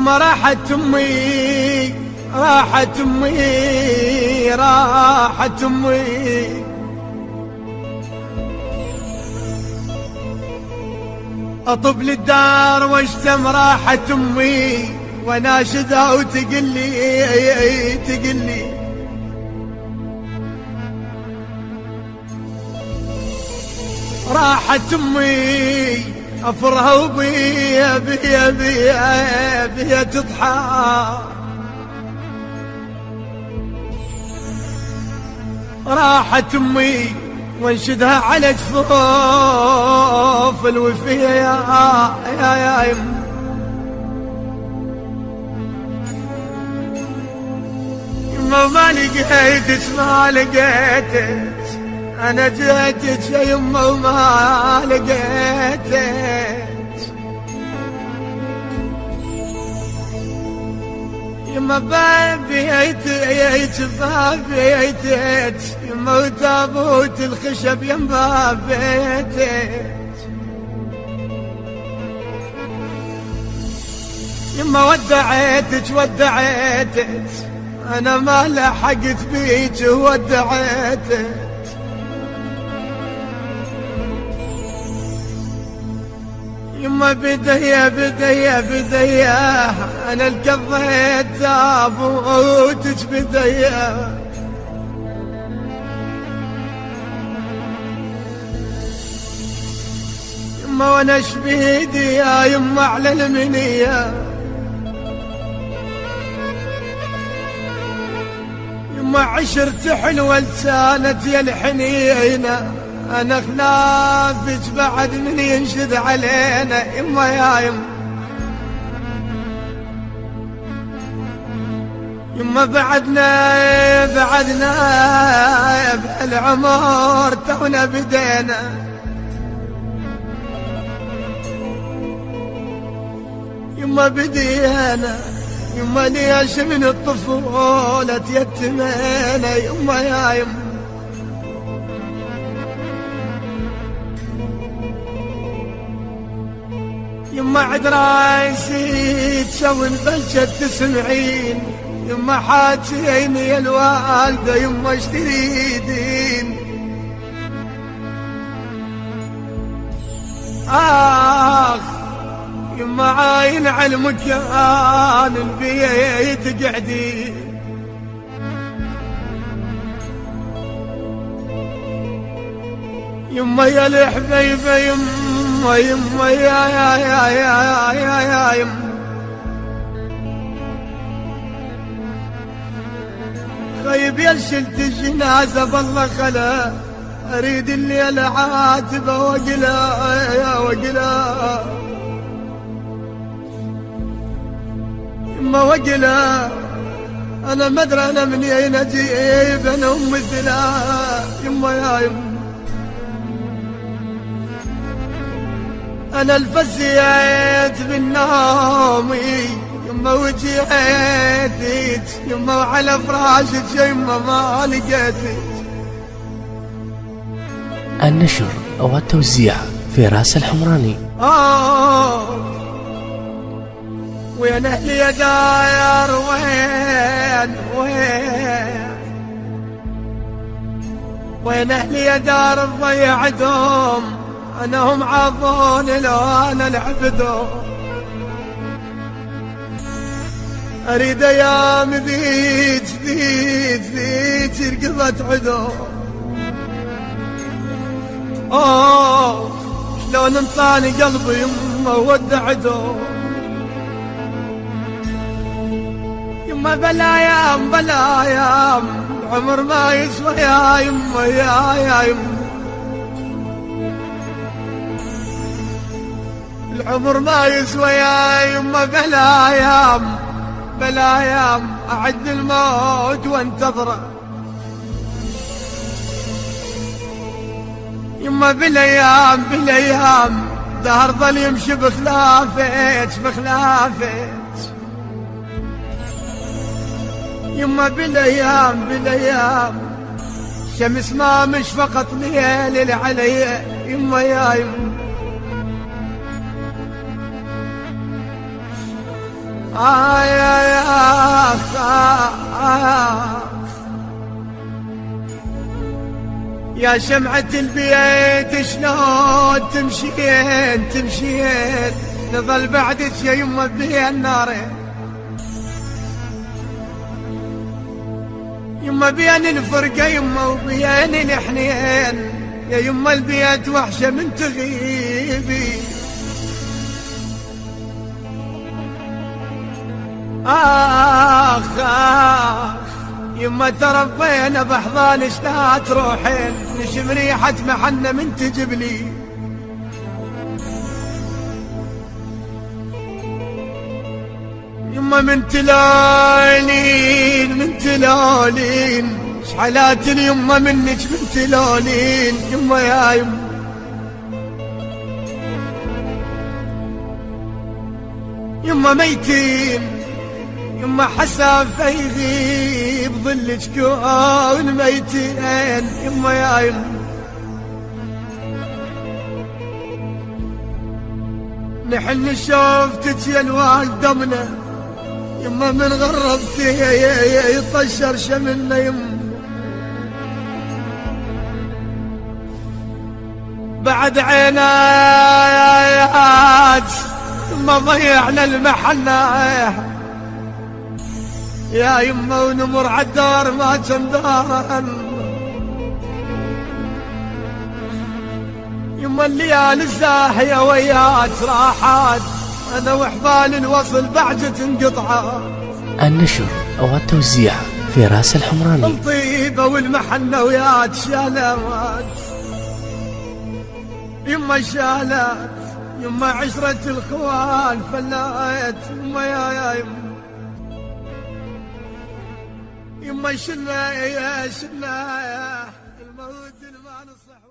يما راحت امي راحت امي راحت امي، اطب للدار واشتم راحت امي، وناشدها وتقلي تقلي راحت امي، افرها وبيا بيا بيا بيا تضحى. راحت امي وانشدها على جفوف الوفيه يا يم. يما ما لقيتك ما لقيتك، أنا جيتك يا يما وما لقيتك. يما بابيتك بابيتك، يما وتابوت الخشب يما بيتك. يما ودعيتك ودعيتك، أنا ما لحقت بيك ودعيتك. يما بدية بدية بدية، أنا القضيت تابوتك بدية. يما وانا شبيدي يا يما على المنية. يما عشرت حلوة لسانت يا الحنينة، أنا خلافك بعد من ينشد علينا. يما يا يما بعدنا بالعمر تونا بدينا. يما بدينا يما ليش من الطفولة يتمينا. يما يا يما عد راسي تسوي البلشة تسمعين. يما حاجيني يا الوالدة يما ايش تريدين؟ يما عاين على المكان البيت قاعدين. يما يا الحبيبة يما يما يا يما خيب يا شلت الجنازة بالله خلا، اريد الليلة عاتبة وقلا وقلا. يما وقلا انا ما ادري انا من اين اجيب انا ام الثلاث. يما يا يما أنا الفزيت بالنوم يما وجيتك يما وعلى فراشك يما ما لقيتك. النشر أو التوزيع فراس الحمراني. وين أهلي يا داير وين أهلي يا دار الضيع دوم، أنا هم عضوني لو أنا العبدهم. أريد أيام ذيك رقضت عدوم. شلون انطاني قلبي يما ودع دوم. يما بلا يام بلا يام العمر ما يسوى يا يما يا يما. العمر ما يسوى يا يما بلا يام بلا يام أعد الموت وانتظره. يما بالايام بالايام دهر ظل يمشي بخلافك بخلافك. يما بالايام شمس ما مش فقط ليل علي. يما يا يما يا شمعة البيت شلون تمشين نظل بعدك يا يمه بين نارين، يمه بين الفرقة يمه وبين الحنين، يا يمه البيت وحشة من تغيبي. يما تربينا بحضانش لا تروحين، نشم ريحة محنة من تجبلي. يما من تلالين شحالات يما منك من تلالين. يما يا يما يما ميتين، يما حسافة يغيب ظلك كون ميتين. يما يا يما نحن شوفتك يا الوالدمنا، يما من غربتي يطشر شملنا. يما بعد عينات يما ضيعنا المحنة يا يما، ونمر عالدار ما كان دارا. يما الليالي الزاهية وياك راحات، انا وحبال الوصل بعجة انقطعت. النشر والتوزيع فراس الحمراني. الطيبة والمحنة وياك شالات، يما شالات، يما عشرة الخوان فلات. يما يا يما يما شلنا الموت ما نصح.